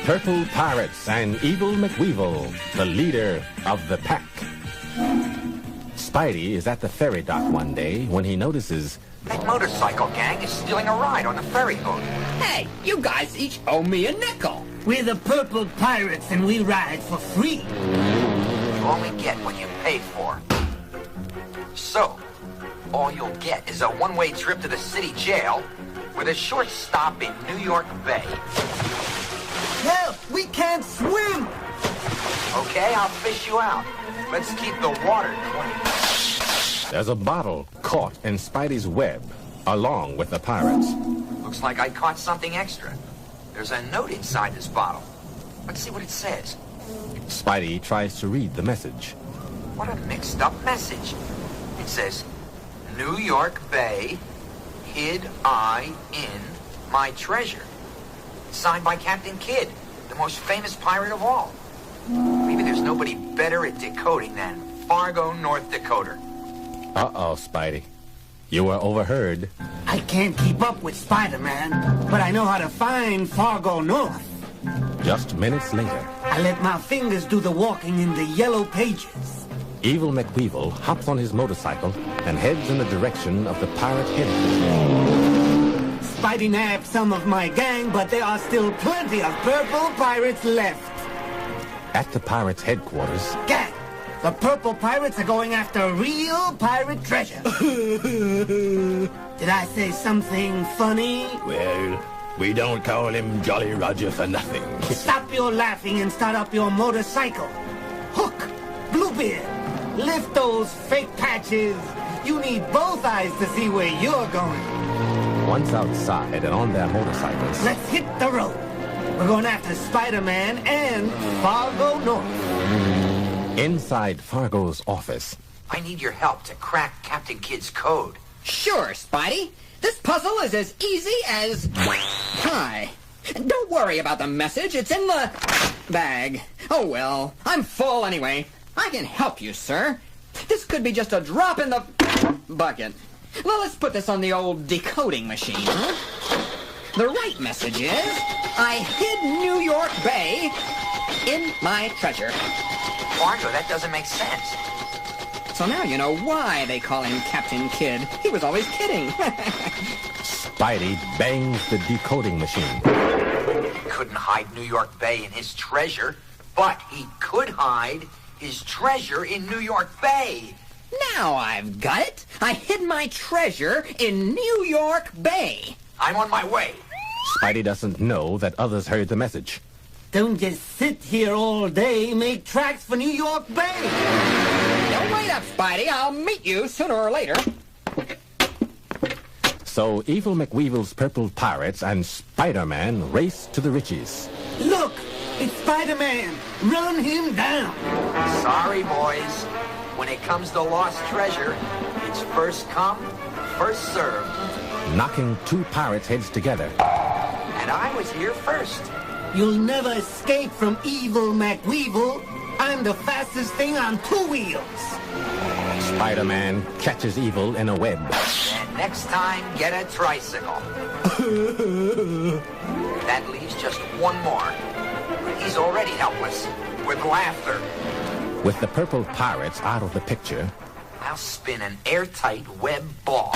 Purple Pirates and Evil McWeevil, the leader of the pack. Spidey is at the ferry dock one day when he notices that motorcycle gang is stealing a ride on the ferry boat. Hey, you guys each owe me a nickel. We're the Purple Pirates and we ride for free. You only get what you pay for. So, all you'll get is a one-way trip to the city jail with a short stop in New York Bay. Help! We can't swim! Okay, I'll fish you out. Let's keep the water clean. there's a bottle caught in Spidey's web, along with the pirates. Looks like I caught something extra. There's a note inside this bottle. Let's see what it says. Spidey tries to read the message. What a mixed-up message. It says, New York Bay, hid I in my treasure. Signed by Captain Kidd, the most famous pirate of all. Maybe there's nobody better at decoding than Fargo, North Dakota. Uh-oh, Spidey. You were overheard. I can't keep up with Spider-Man, but I know how to find Fargo North. Just minutes later, I let my fingers do the walking in the yellow pages. Evil McWeevil hops on his motorcycle and heads in the direction of the pirate headquarters. Spidey nabbed some of my gang, but there are still plenty of Purple Pirates left. At the pirates' headquarters, Gang, the Purple Pirates are going after real pirate treasure. Did I say something funny? Well, we don't call him Jolly Roger for nothing. Stop your laughing and start up your motorcycle. Hook, Bluebeard, lift those fake patches. You need both eyes to see where you're going. once outside and on their motorcycles, Let's hit the road. We're going after Spider-Man and Fargo North. inside Fargo's office, I need your help to crack Captain Kidd's code. Sure, Spidey. This puzzle is as easy as... Hi. Don't worry about the message. It's in the bag. Oh, well. I'm full anyway. I can help you, sir. This could be just a drop in the bucket. Well, let's put this on the old decoding machine, huh? The right message is, I hid New York Bay in my treasure. Fargo, that doesn't make sense. So now you know why they call him Captain Kidd. He was always kidding. Spidey bangs the decoding machine. He couldn't hide New York Bay in his treasure, but he could hide his treasure in New York Bay. Now I've got it. I hid my treasure in New York Bay. I'm on my way. Spidey doesn't know that others heard the message. Don't just sit here all day. Make tracks for New York Bay. Don't wait up, Spidey. I'll meet you sooner or later. So Evil McWeevil's Purple Pirates and Spider-Man race to the riches. Look, it's Spider-Man. Run him down. Sorry, boys. When it comes to lost treasure, it's first come, first served. Knocking two pirates' heads together, And I was here first. You'll never escape from Evil McWeevil. I'm the fastest thing on two wheels. Spider-Man catches Evil in a web. And next time, get a tricycle. That leaves just one more. He's already helpless, with laughter. With the Purple Pirates out of the picture, I'll spin an airtight web ball.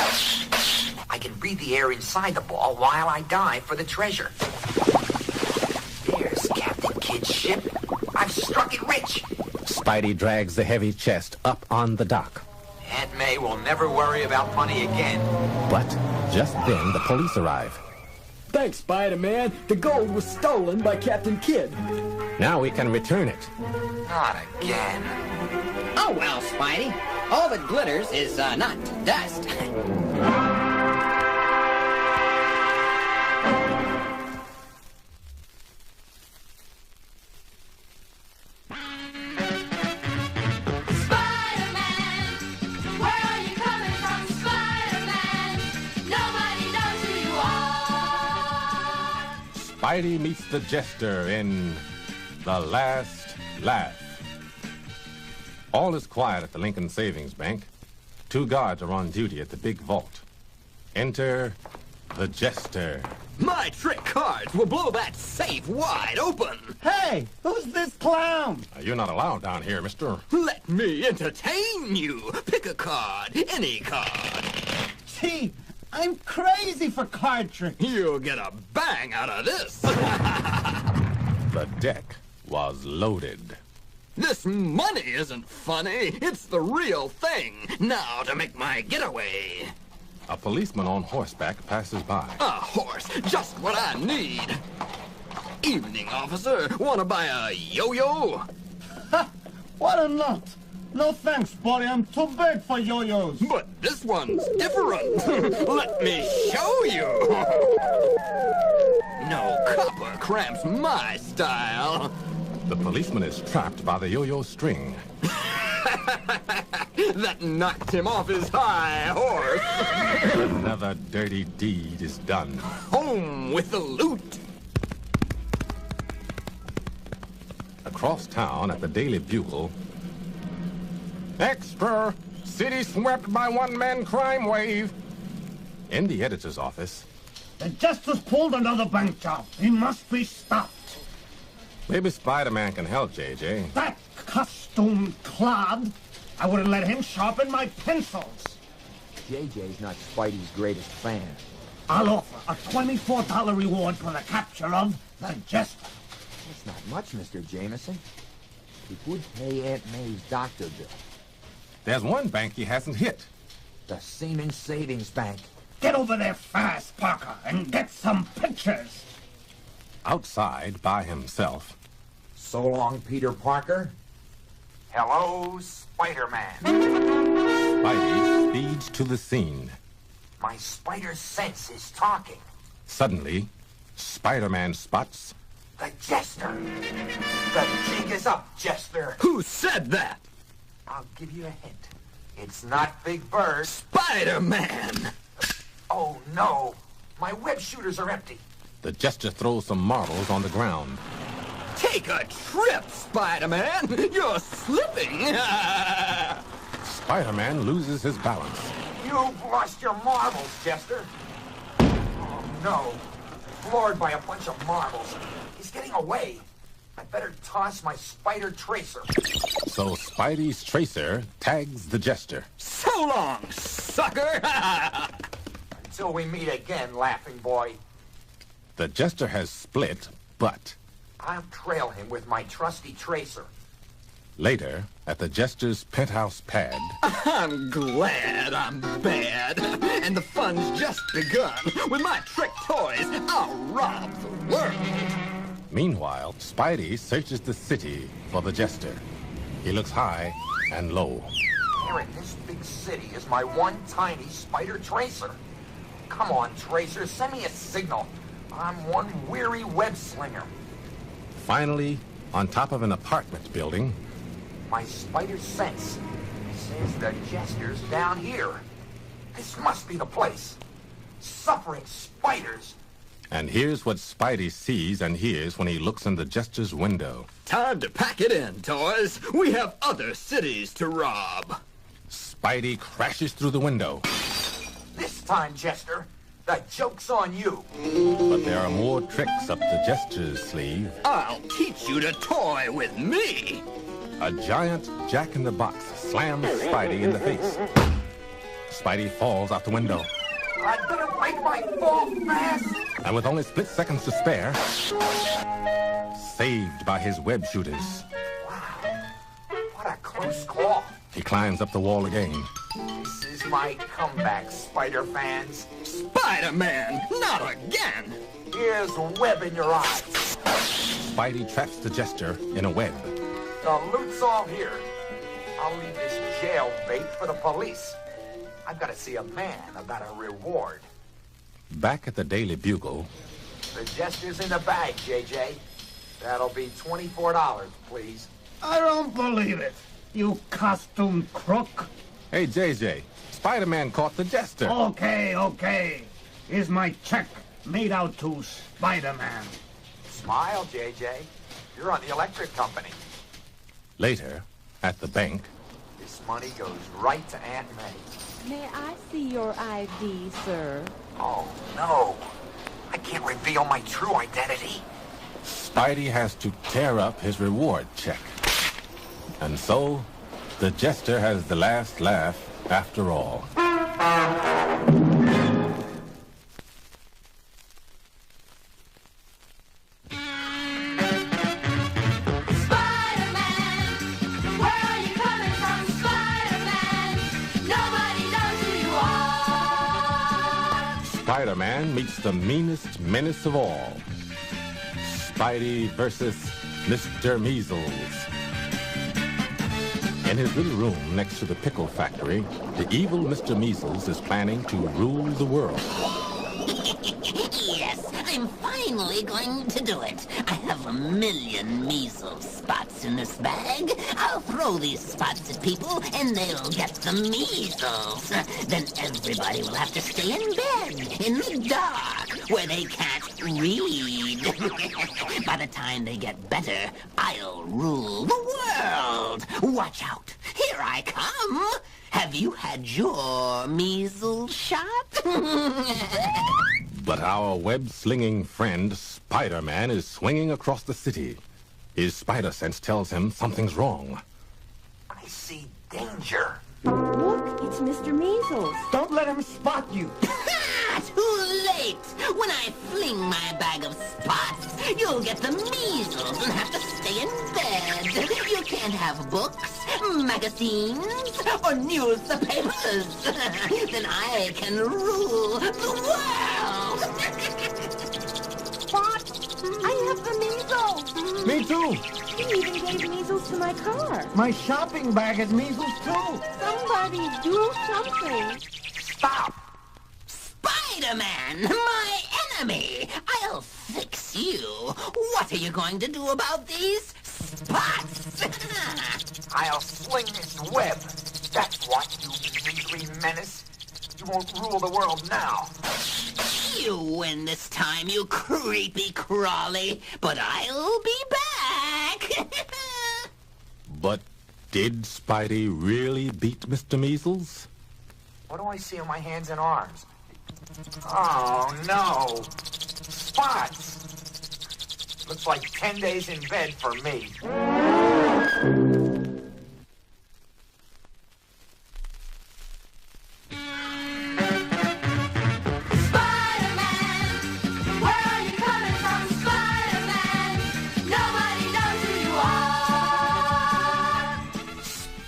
I can breathe the air inside the ball while I dive for the treasure. There's Captain Kidd's ship. I've struck it rich. Spidey drags the heavy chest up on the dock. Aunt May will never worry about money again. But just then the police arrive. Thanks, Spider-Man. The gold was stolen by Captain Kidd. Now we can return it. Not again. Oh, well, Spidey. All that glitters is not dust. Spidey meets the Jester in The Last Laugh. All is quiet at the Lincoln Savings Bank. Two guards are on duty at the big vault. Enter the Jester. My trick cards will blow that safe wide open. Hey, who's this clown? You're not allowed down here, mister. Let me entertain you. Pick a card, any card. Gee, I'm crazy for card tricks. You'll get a bang out of this. The deck was loaded. This money isn't funny. It's the real thing. Now to make my getaway. A policeman on horseback passes by. A horse, just what I need. Evening, officer. Want to buy a yo-yo? Ha! What a nut. No thanks, buddy. I'm too big for yo-yos. But this one's different. Let me show you. No copper cramps my style. The policeman is trapped by the yo-yo string. That knocked him off his high horse. Another dirty deed is done. Home with the loot. Across town at the Daily Bugle. Extra! City swept by one-man crime wave. In the editor's office. The Jester's pulled another bank job. He must be stopped. Maybe Spider-Man can help, JJ. That costume clod. I wouldn't let him sharpen my pencils. JJ's not Spidey's greatest fan. I'll offer a $24 reward for the capture of the Jester. That's not much, Mr. Jameson. It would pay Aunt May's doctor bill. There's one bank he hasn't hit. The Seaman Savings Bank. Get over there fast, Parker, and get some pictures. Outside, by himself. So long, Peter Parker. Hello, Spider-Man. Spidey speeds to the scene. My spider sense is talking. Suddenly, Spider-Man spots The Jester. The jig is up, Jester. Who said that? I'll give you a hint. It's not Big Bird. Spider-Man. Oh, no. My web shooters are empty. the Jester throws some marbles on the ground. Take a trip, Spider-Man. You're slipping. Spider-Man loses his balance. You've lost your marbles, Jester. Oh, no. Floored by a bunch of marbles. He's getting away. I better toss my spider tracer. So Spidey's tracer tags the Jester. So long, sucker. Until we meet again, laughing boy. The Jester has split, but I'll trail him with my trusty tracer. later, at the Jester's penthouse pad, I'm glad I'm bad. And the fun's just begun. With my trick toys, I'll rob the world. meanwhile, Spidey searches the city for the Jester. He looks high and low. Here in this big city is my one tiny spider tracer. Come on, Tracer, send me a signal. I'm one weary web slinger. Finally, on top of an apartment building, My spider sense says the Jester's down here. This must be the place. Suffering spiders. and here's what Spidey sees and hears when he looks in the Jester's window. Time to pack it in, toys. We have other cities to rob. Spidey crashes through the window, This time, Jester, the joke's on you. but there are more tricks up the Jester's sleeve. I'll teach you to toy with me. A giant jack-in-the-box slams Spidey in the face. Spidey falls out the window, I'd better make my fall fast. and with only split seconds to spare, saved by his web shooters. What a close call. He climbs up the wall again. This is my comeback, spider fans. Spider-Man, not again. Here's a web in your eyes. Spidey traps the Jester in a web. The loot's all here. I'll leave this jail bait for the police. I've got to see a man about a reward. Back at the Daily Bugle, The Jester's in the bag, JJ. That'll be $24, please. I don't believe it. You costume crook. hey JJ, Spider-Man caught the Jester. Okay. Here's my check made out to Spider-Man. Smile, JJ. You're on the electric company. Later, at the bank, This money goes right to Aunt May. May I see your ID, sir? Oh, no. I can't reveal my true identity. Spidey has to tear up his reward check. And so, the jester has the last laugh after all. Spider-Man meets the meanest menace of all. Spidey versus Mr. Measles. In his little room next to the pickle factory, the evil Mr. Measles is planning to rule the world. Yes, I'm finally going to do it. I have 1,000,000 measles spots in this bag. I'll throw these spots at people and they'll get the measles. Then everybody will have to stay in bed in the dark where they can't read. By the time they get better, I'll rule the world. Watch out. Here I come. Have you had your measles shot? But our web-slinging friend, Spider-Man, is swinging across the city. His spider sense tells him something's wrong. I see danger. Look, it's Mr. Measles. Don't let him spot you. Too late! When I fling my bag of spots, you'll get the measles and have to stay in bed. You can't have books, magazines, or newspapers. Then I can rule the world! Spots! I have the measles! Me too. He even gave measles to my car. My shopping bag has measles too. Somebody do something. Stop! Spider-Man, my enemy! I'll fix you. What are you going to do about these spots? I'll sling this web. That's what, you measly menace. You won't rule the world now. You win this time, you creepy crawly, but I'll be back. But did Spidey really beat Mr. Measles? What do I see on my hands and arms? Oh, no. Spots. Looks like 10 days in bed for me.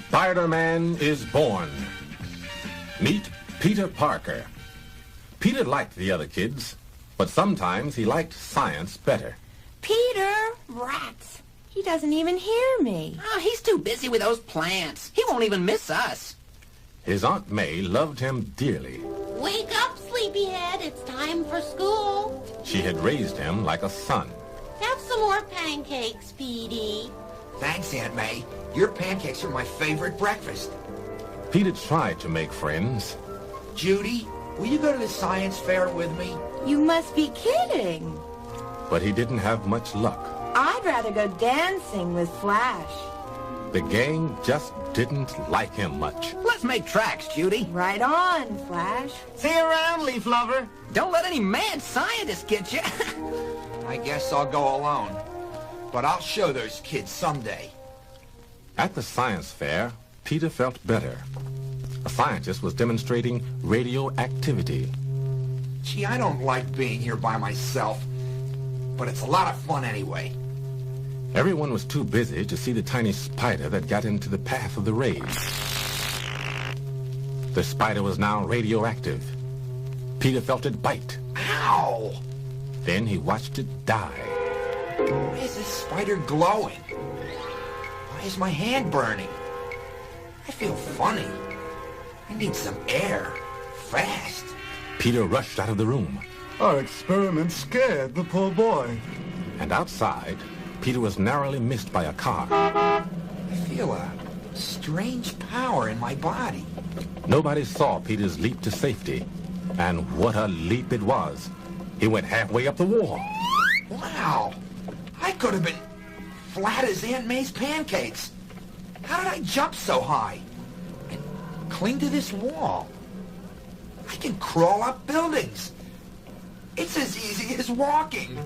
Spider-Man is born. Meet Peter Parker. Peter liked the other kids, but sometimes he liked science better. Peter! Rats! He doesn't even hear me. Oh, he's too busy with those plants. He won't even miss us. His Aunt May loved him dearly. Wake up, sleepyhead. It's time for school. She had raised him like a son. Have some more pancakes, Petey. Thanks, Aunt May. Your pancakes are my favorite breakfast. Peter tried to make friends. Judy, will you go to the science fair with me? You must be kidding. But he didn't have much luck. I'd rather go dancing with Flash. The gang just didn't like him much. Let's make tracks, Judy. Right on, Flash. See you around, Leaf Lover. Don't let any mad scientist get you. I guess I'll go alone. But I'll show those kids someday. At the science fair, Peter felt better. A scientist was demonstrating radioactivity. Gee, I don't like being here by myself. But it's a lot of fun anyway. Everyone was too busy to see the tiny spider that got into the path of the rays. The spider was now radioactive. Peter felt it bite. Ow! Then he watched it die. Why is this spider glowing? Why is my hand burning? I feel funny. I need some air. Fast. Peter rushed out of the room. Our experiment scared the poor boy. And outside, Peter was narrowly missed by a car. I feel a strange power in my body. Nobody saw Peter's leap to safety. And what a leap it was. He went halfway up the wall. Wow. I could have been flat as Aunt May's pancakes. How did I jump so high? And cling to this wall? I can crawl up buildings. It's as easy as walking.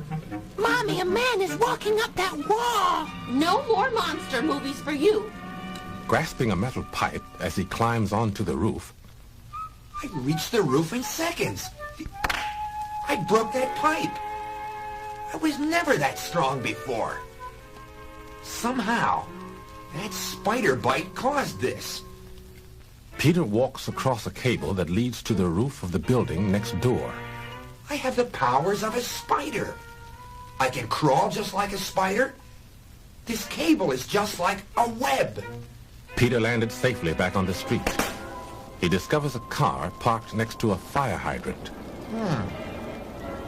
Mommy, a man is walking up that wall. No more monster movies for you. Grasping a metal pipe as he climbs onto the roof, I reached the roof in seconds. I broke that pipe. I was never that strong before. Somehow, that spider bite caused this. Peter walks across a cable that leads to the roof of the building next door. I have the powers of a spider. I can crawl just like a spider. This cable is just like a web. Peter landed safely back on the street. He discovers a car parked next to a fire hydrant.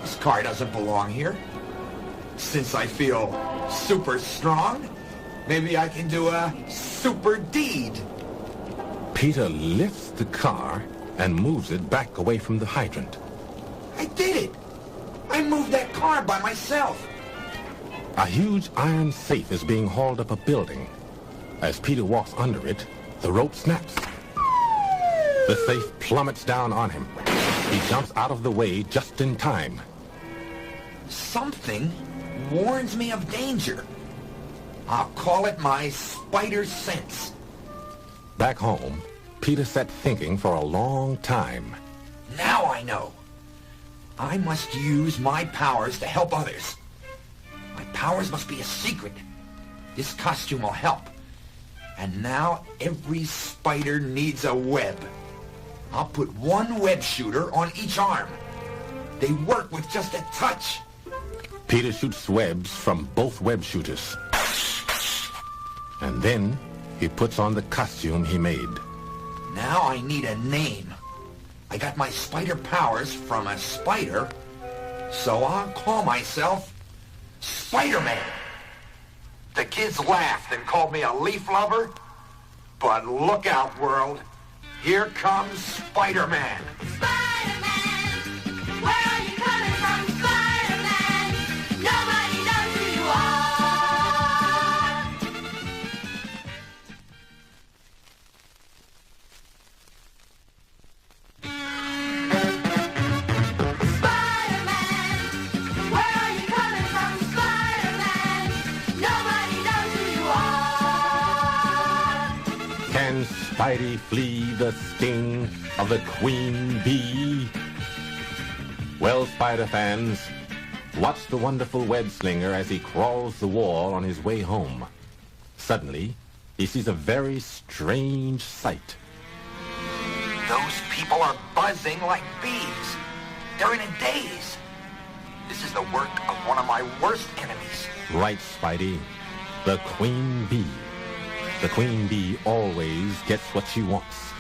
This car doesn't belong here. Since I feel super strong, maybe I can do a super deed. Peter lifts the car and moves it back away from the hydrant. I did it! I moved that car by myself. A huge iron safe is being hauled up a building. As Peter walks under it, the rope snaps. The safe plummets down on him. He jumps out of the way just in time. Something warns me of danger. I'll call it my spider sense. Back home, Peter sat thinking for a long time. Now I know. I must use my powers to help others. My powers must be a secret. This costume will help. And now every spider needs a web. I'll put one web shooter on each arm. They work with just a touch. Peter shoots webs from both web shooters. And then he puts on the costume he made. Now I need a name. I got my spider powers from a spider, so I'll call myself Spider-Man. The kids laughed and called me a leaf lover, but look out, world. Here comes Spider-Man. Spider-Man, where are you coming from, Spider-Man? Nobody knows who you are. Spider-Man, where are you coming from, Spider-Man? Nobody knows who you are. Can Spidey flee the sting of the queen bee? Well, Spider fans, watch the wonderful web slinger as he crawls the wall on his way home. Suddenly, he sees a very strange sight. Those people are buzzing like bees. They're in a daze. This is the work of one of my worst enemies. Right, Spidey. The queen bee. The queen bee always gets what she wants.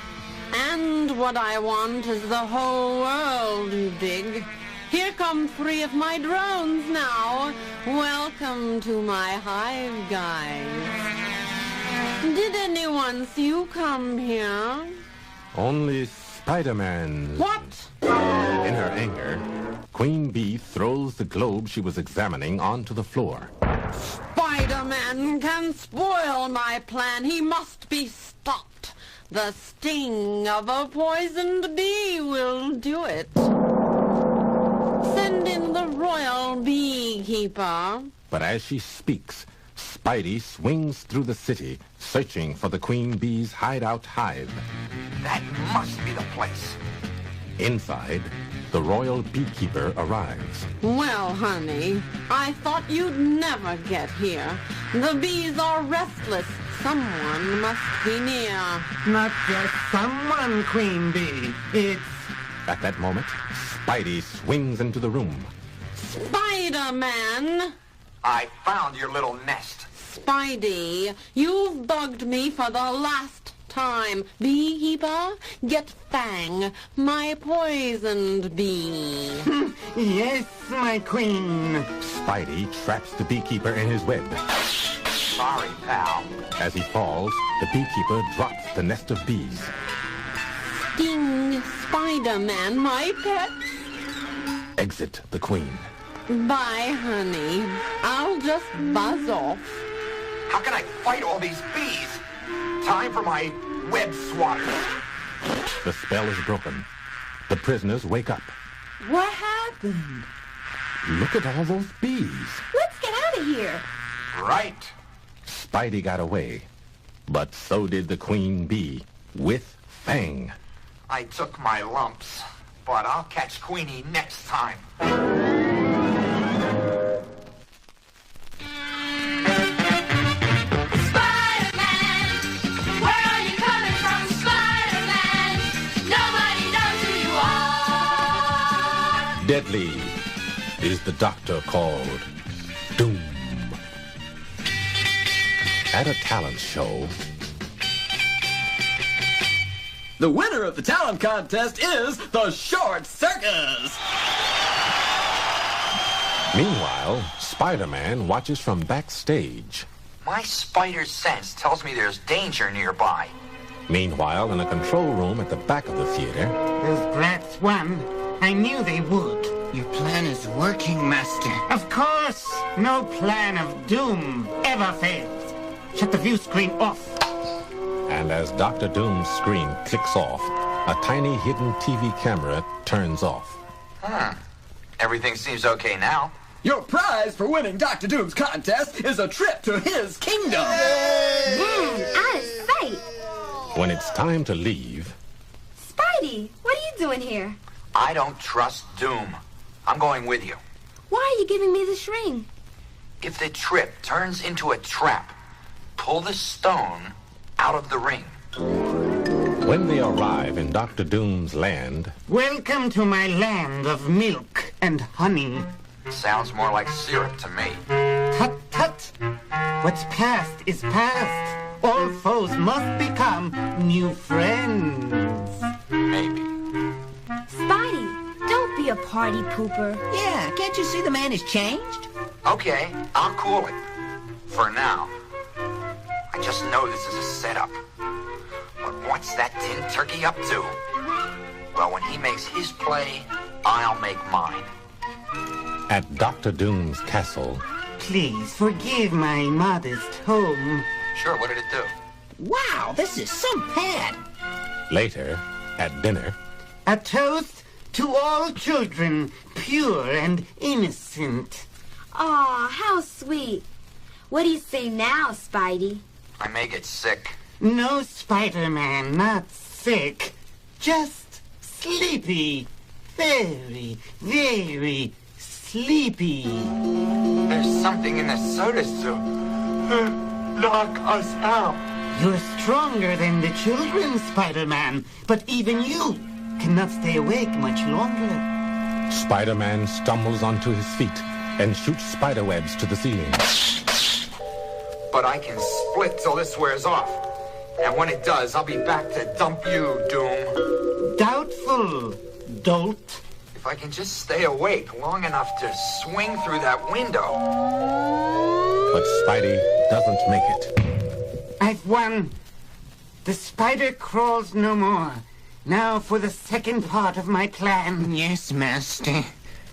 And what I want is the whole world, you dig? Here come 3 of my drones now. Welcome to my hive, guys. Did anyone see you come here? Only Spider-Man. What? In her anger, Queen Bee throws the globe she was examining onto the floor. Spider-Man can spoil my plan. He must be stopped. The sting of a poisoned bee will do it. Send in the royal beekeeper. But as she speaks, Spidey swings through the city, searching for the queen bee's hideout hive. That must be the place. Inside, the royal beekeeper arrives. Well, honey, I thought you'd never get here. The bees are restless. Someone must be near. Not just someone, Queen Bee. It's... At that moment, Spidey swings into the room. Spider-Man! I found your little nest. Spidey, you've bugged me for the last time. Beekeeper, get Fang, my poisoned bee. Yes, my queen. Spidey traps the beekeeper in his web. Sorry, pal. As he falls, the beekeeper drops the nest of bees. Sting, Spider-Man, my pet. Exit the queen. Bye, honey. I'll just buzz off. How can I fight all these bees? Time for my web swatter. The spell is broken. The prisoners wake up. What happened? Look at all those bees. Let's get out of here. Right. Spidey got away, but so did the queen bee, with Fang. I took my lumps, but I'll catch Queenie next time. Spider-Man, where are you coming from, Spider-Man? Nobody knows who you are. Deadly is the doctor called Doom. At a talent show, The winner of the talent contest is the Short Circus! meanwhile, Spider-Man watches from backstage. My spider sense tells me there's danger nearby. Meanwhile, in a control room at the back of the theater, Those brats won. I knew they would. Your plan is working, Master. Of course, no plan of doom ever fails. Shut the view screen off. and as Dr. Doom's screen clicks off, a tiny hidden TV camera turns off. Everything seems okay now. Your prize for winning Dr. Doom's contest is a trip to his kingdom! Man, out of sight. When it's time to leave, Spidey, what are you doing here? I don't trust Doom. I'm going with you. Why are you giving me this ring? If the trip turns into a trap, pull the stone out of the ring. when they arrive in Dr. Doom's land, Welcome to my land of milk and honey. Sounds more like syrup to me. Tut tut. What's past is past. All foes must become new friends. Maybe. Spidey, don't be a party pooper. Yeah, can't you see the man has changed? Okay, I'll cool it. For now. I just know this is a setup. But what's that tin turkey up to? Well, when he makes his play, I'll make mine. at Dr. Doom's castle, Please forgive my modest home. Sure, what did it do? Wow, this is some pad. later, at dinner, A toast to all children, pure and innocent. Aw, how sweet. What do you say now, Spidey? I may get sick. No, Spider-Man, not sick. Just sleepy. Very, very sleepy. There's something in the soda soup. Knock us out. You're stronger than the children, Spider-Man, but even you cannot stay awake much longer. Spider-Man stumbles onto his feet and shoots spiderwebs to the ceiling. But I can split till this wears off. And when it does, I'll be back to dump you, Doom. Doubtful, dolt. If I can just stay awake long enough to swing through that window. But Spidey doesn't make it. I've won. The spider crawls no more. Now for the second part of my plan. Yes, Master.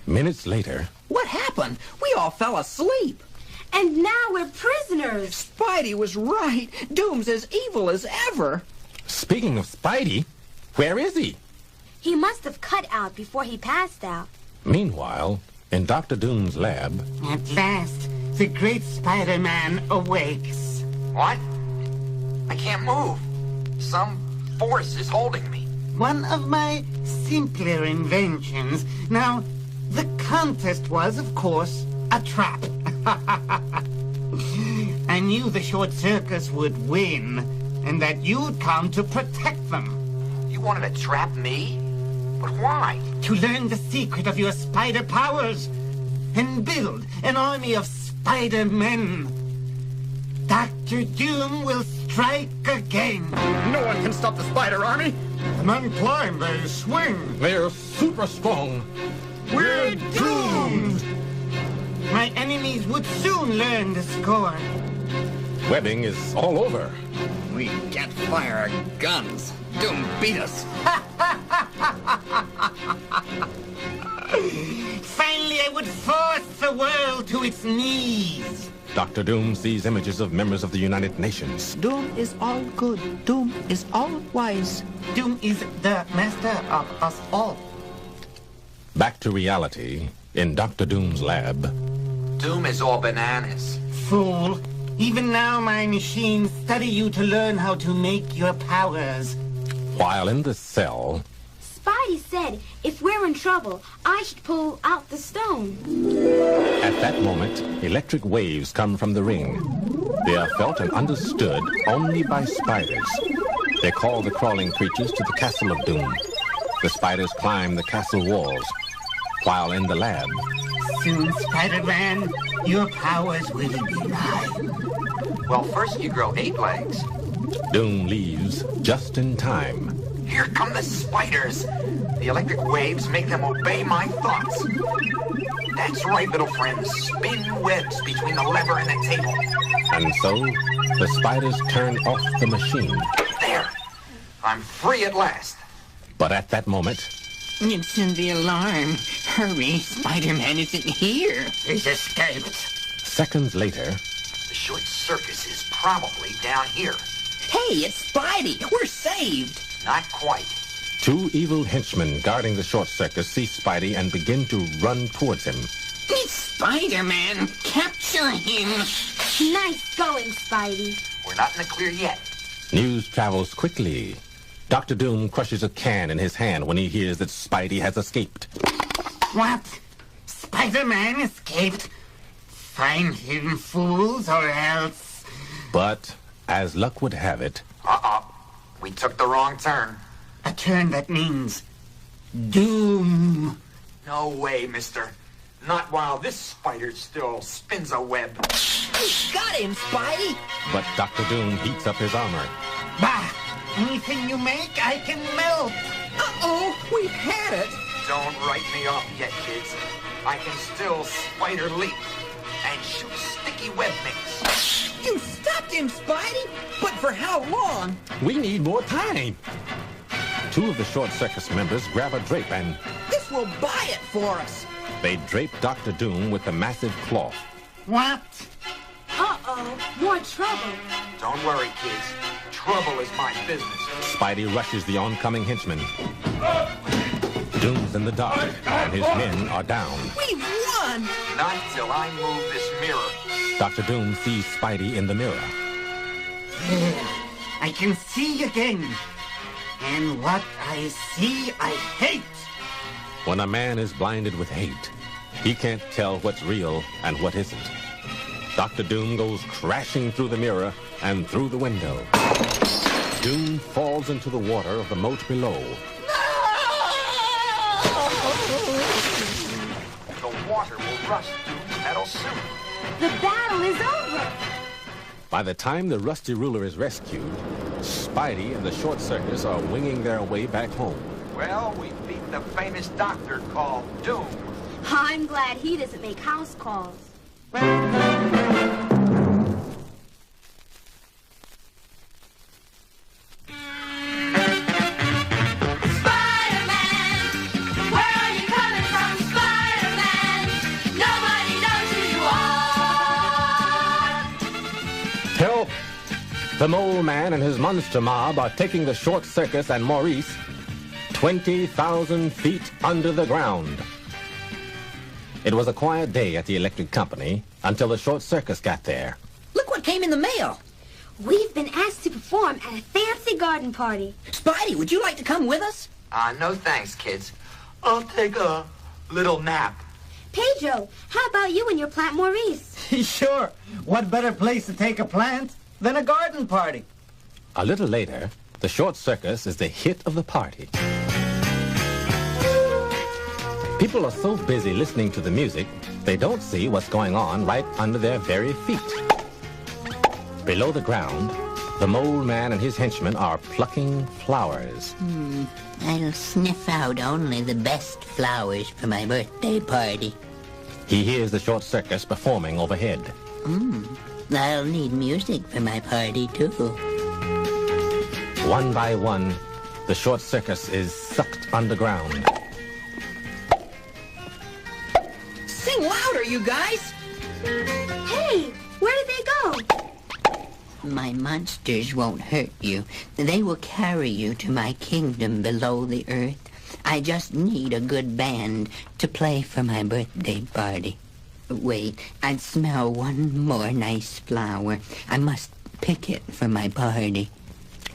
Minutes later, What happened? We all fell asleep. And now we're prisoners. Spidey was right. Doom's as evil as ever. speaking of Spidey, where is he? He must have cut out before he passed out. Meanwhile, in Dr. Doom's lab, At last, the great Spider-Man awakes. What? I can't move. Some force is holding me. One of my simpler inventions. Now, the contest was, of course, a trap. I knew the Short Circus would win, and that you'd come to protect them. You wanted to trap me? But why? To learn the secret of your spider powers, and build an army of Spider-Men. Dr. Doom will strike again. No one can stop the Spider Army! The men climb, they swing. they're super strong. We're doomed! My enemies would soon learn the score. Webbing is all over. We can't fire our guns. Doom beat us. Finally, I would force the world to its knees. Dr. Doom sees images of members of the United Nations. Doom is all good. Doom is all wise. Doom is the master of us all. Back to reality, in Dr. Doom's lab. Doom is all bananas. Fool. Even now my machines study you to learn how to make your powers. While in the cell, Spidey said if we're in trouble, I should pull out the stone. at that moment, electric waves come from the ring. They are felt and understood only by spiders. They call the crawling creatures to the castle of Doom. The spiders climb the castle walls. While in the lab, Soon, Spider-Man, your powers will be mine. Well, first you grow 8 legs. Doom leaves just in time. Here come the spiders. The electric waves make them obey my thoughts. That's right, little friends. Spin webs between the lever and the table. And so, the spiders turn off the machine. There. I'm free at last. But at that moment, It's in the alarm. Hurry, Spider-Man isn't here. He's escaped. seconds later, The short circus is probably down here. Hey, it's Spidey. We're saved. Not quite. 2 evil henchmen guarding the short circus see Spidey and begin to run towards him. It's Spider-Man. Capture him. Nice going, Spidey. We're not in the clear yet. News travels quickly. Dr. Doom crushes a can in his hand when he hears that Spidey has escaped. What? Spider-Man escaped? Find him, fools, or else... But, as luck would have it, Uh-oh. We took the wrong turn. A turn that means... doom. No way, mister. Not while this spider still spins a web. Got him, Spidey. but Dr. Doom heats up his armor. Bah! Anything you make, I can melt. Uh-oh, we've had it. Don't write me off yet, kids. I can still spider leap and shoot sticky web mix. You stopped him, Spidey. But for how long? We need more time. 2 of the short circus members grab a drape and This will buy it for us. they drape Dr. Doom with the massive cloth. What? Uh-oh, more trouble. Don't worry, kids. Trouble is my business. Spidey rushes the oncoming henchman. Doom's in the dark, and his men are down. We've won. Not till I move this mirror. Dr. Doom sees Spidey in the mirror. There. I can see again. And what I see, I hate. When a man is blinded with hate, he can't tell what's real and what isn't. Dr. Doom goes crashing through the mirror and through the window. Doom falls into the water of the moat below. The water will rust Doom's metal suit. The battle is over. By the time the Rusty Ruler is rescued, Spidey and the short circus are winging their way back home. Well, we beat the famous doctor called Doom. I'm glad he doesn't make house calls. Help! The Mole Man and his monster mob are taking the short circus and Maurice 20,000 feet under the ground. It was a quiet day at the electric company until the short circus got there. Look what came in the mail. We've been asked to perform at a fancy garden party. Spidey, would you like to come with us? No thanks, kids. I'll take a little nap. Pedro, how about you and your plant Maurice? Sure. What better place to take a plant than a garden party? A little later, the short circus is the hit of the party. People are so busy listening to the music, they don't see what's going on right under their very feet. Below the ground, the Mole Man and his henchmen are plucking flowers. I'll sniff out only the best flowers for my birthday party. He hears the short circus performing overhead. I'll need music for my party, too. One by one, the short circus is sucked underground. Sing louder, you guys. Hey, where did they go? My monsters won't hurt you. They will carry you to my kingdom below the earth. I just need a good band to play for my birthday party. Wait, I smell one more nice flower. I must pick it for my party.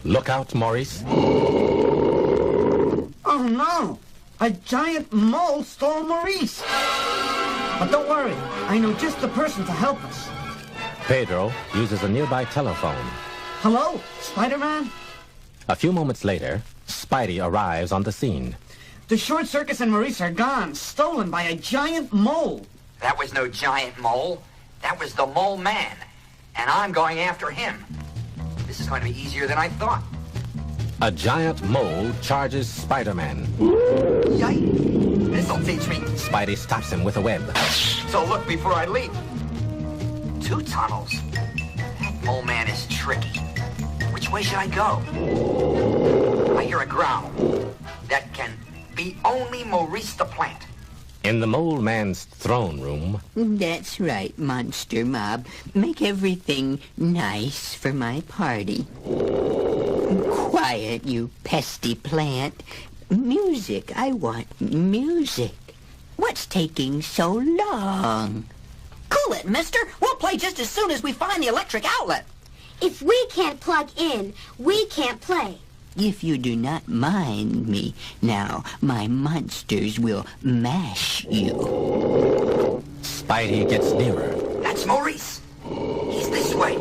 Look out, Maurice. Oh, no! A giant mole stole Maurice! But don't worry, I know just the person to help us. Pedro uses a nearby telephone. Hello, Spider-Man? A few moments later, Spidey arrives on the scene. The Short Circus and Maurice are gone, stolen by a giant mole. That was no giant mole. That was the Mole Man. And I'm going after him. This is going to be easier than I thought. A giant mole charges Spider-Man. Yikes. This'll teach me. Spidey stops him with a web. So look before I leap. 2 tunnels. That Mole Man is tricky. Which way should I go? I hear a growl. That can be only Maurice the Plant. In the Mole Man's throne room... That's right, Monster Mob. Make everything nice for my party. Quiet, you pesty plant. Music. I want music. What's taking so long? Cool it, mister. We'll play just as soon as we find the electric outlet. If we can't plug in, we can't play. If you do not mind me, now my monsters will mash you. Spidey gets nearer. That's Maurice. He's this way.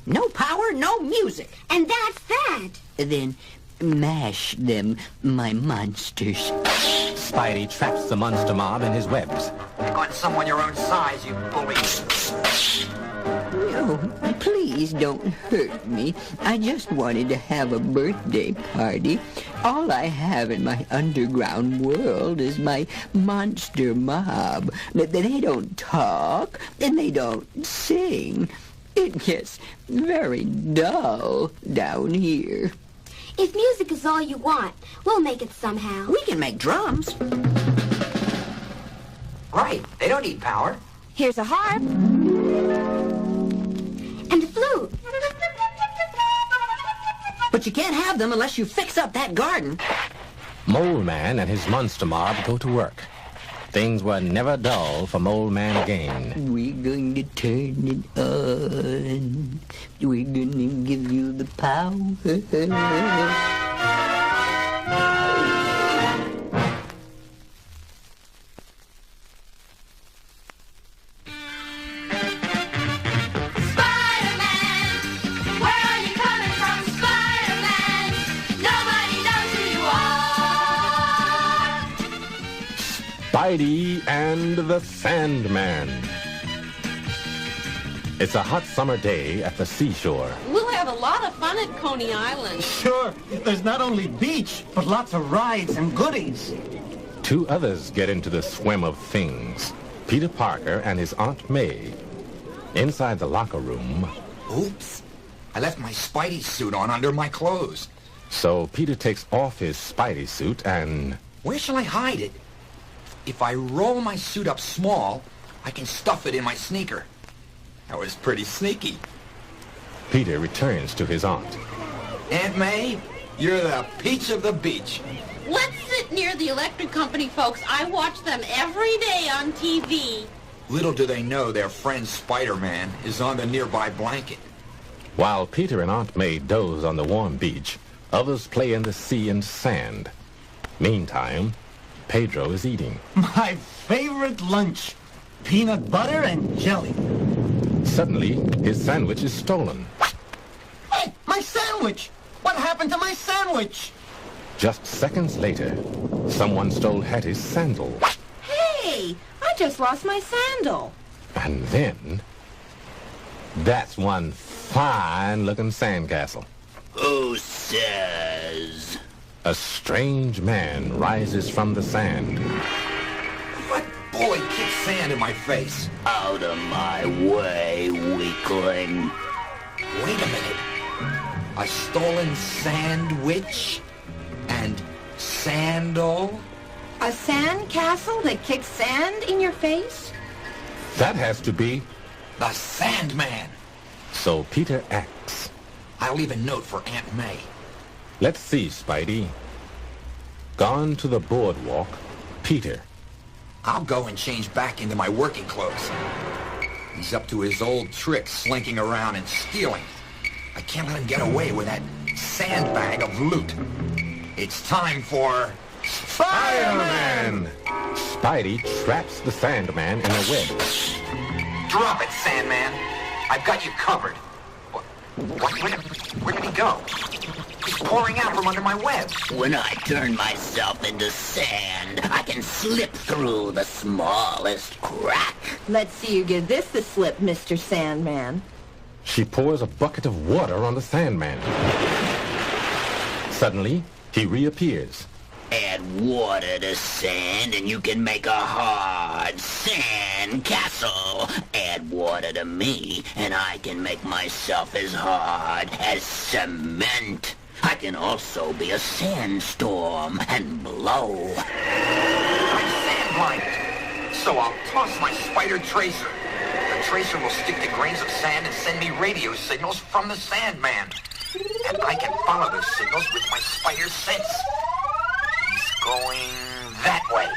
No power, no music. And that's that. Then mash them, my monsters. Spidey traps the monster mob in his webs. Pick on someone your own size, you bully. No, please don't hurt me. I just wanted to have a birthday party. All I have in my underground world is my monster mob. They don't talk, and they don't sing. It gets very dull down here. If music is all you want, we'll make it somehow. We can make drums. Right, they don't need power. Here's a harp. And a flute. But you can't have them unless you fix up that garden. Mole Man and his monster mob go to work. Things were never dull for Mole Man again. We're going to turn it on. We're going to give you the power. Spidey and the Sandman. It's a hot summer day at the seashore. We'll have a lot of fun at Coney Island. Sure, there's not only beach, but lots of rides and goodies. 2 others get into the swim of things. Peter Parker and his Aunt May. Inside the locker room... Oops. I left my Spidey suit on under my clothes. So Peter takes off his Spidey suit and... Where shall I hide it? If I roll my suit up small, I can stuff it in my sneaker. That was pretty sneaky. Peter returns to his aunt. Aunt May, you're the peach of the beach. Let's sit near the electric company folks. I watch them every day on TV. Little do they know their friend Spider-Man is on the nearby blanket. While Peter and Aunt May doze on the warm beach, others play in the sea and sand. Meantime, Pedro is eating. My favorite lunch. Peanut butter and jelly. Suddenly, his sandwich is stolen. Hey, my sandwich! What happened to my sandwich? Just seconds later, someone stole Hattie's sandal. Hey, I just lost my sandal. And then, that's one fine-looking sandcastle. Who says? A strange man rises from the sand. What bully kicked sand in my face? Out of my way, weakling. Wait a minute. A stolen sandwich and sandal? A sand castle that kicks sand in your face? That has to be the Sandman. So Peter acts. I'll leave a note for Aunt May. Let's see, Spidey. Gone to the boardwalk, Peter. I'll go and change back into my working clothes. He's up to his old trick, slinking around and stealing. I can't let him get away with that sandbag of loot. It's time for... Spider-Man! Spidey traps the Sandman in a web. Drop it, Sandman. I've got you covered. Where did he go? He's pouring out from under my web. When I turn myself into sand, I can slip through the smallest crack. Let's see you give this the slip, Mr. Sandman. She pours a bucket of water on the Sandman. Suddenly, he reappears. Add water to sand and you can make a hard sand castle. Add water to me and I can make myself as hard as cement. I can also be a sandstorm and blow. I'm sand blinded, so I'll toss my spider tracer. The tracer will stick to grains of sand and send me radio signals from the Sandman. And I can follow those signals with my spider sense. Going that way.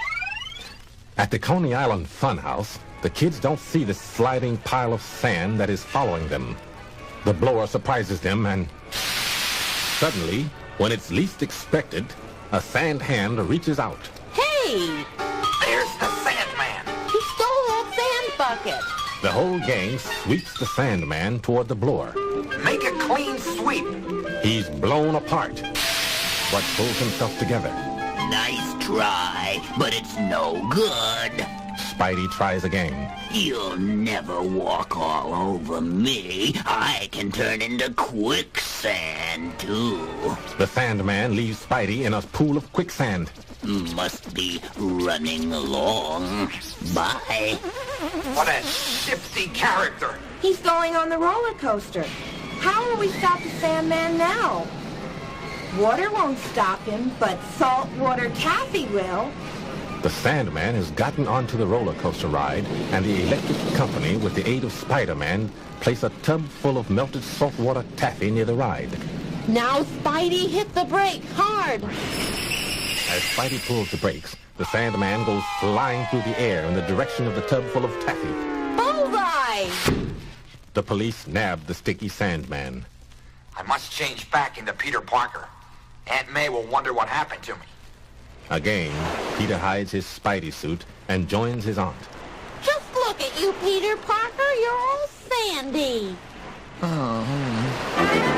At the Coney Island Funhouse, the kids don't see the sliding pile of sand that is following them. The blower surprises them and... Suddenly, when it's least expected, a sand hand reaches out. Hey! There's the Sandman! He stole that sand bucket! The whole gang sweeps the Sandman toward the blower. Make a clean sweep! He's blown apart, but pulls himself together. Nice try, but it's no good. Spidey tries again. You'll never walk all over me. I can turn into quicksand, too. The Sandman leaves Spidey in a pool of quicksand. Must be running along. Bye. What a shifty character. He's going on the roller coaster. How will we stop the Sandman now? Water won't stop him, but saltwater taffy will. The Sandman has gotten onto the roller coaster ride, and the electric company, with the aid of Spider-Man, place a tub full of melted saltwater taffy near the ride. Now, Spidey, hit the brake hard. As Spidey pulls the brakes, the Sandman goes flying through the air in the direction of the tub full of taffy. Bullseye! The police nab the sticky Sandman. I must change back into Peter Parker. Aunt May will wonder what happened to me. Again, Peter hides his Spidey suit and joins his aunt. Just look at you, Peter Parker. You're all sandy. Oh.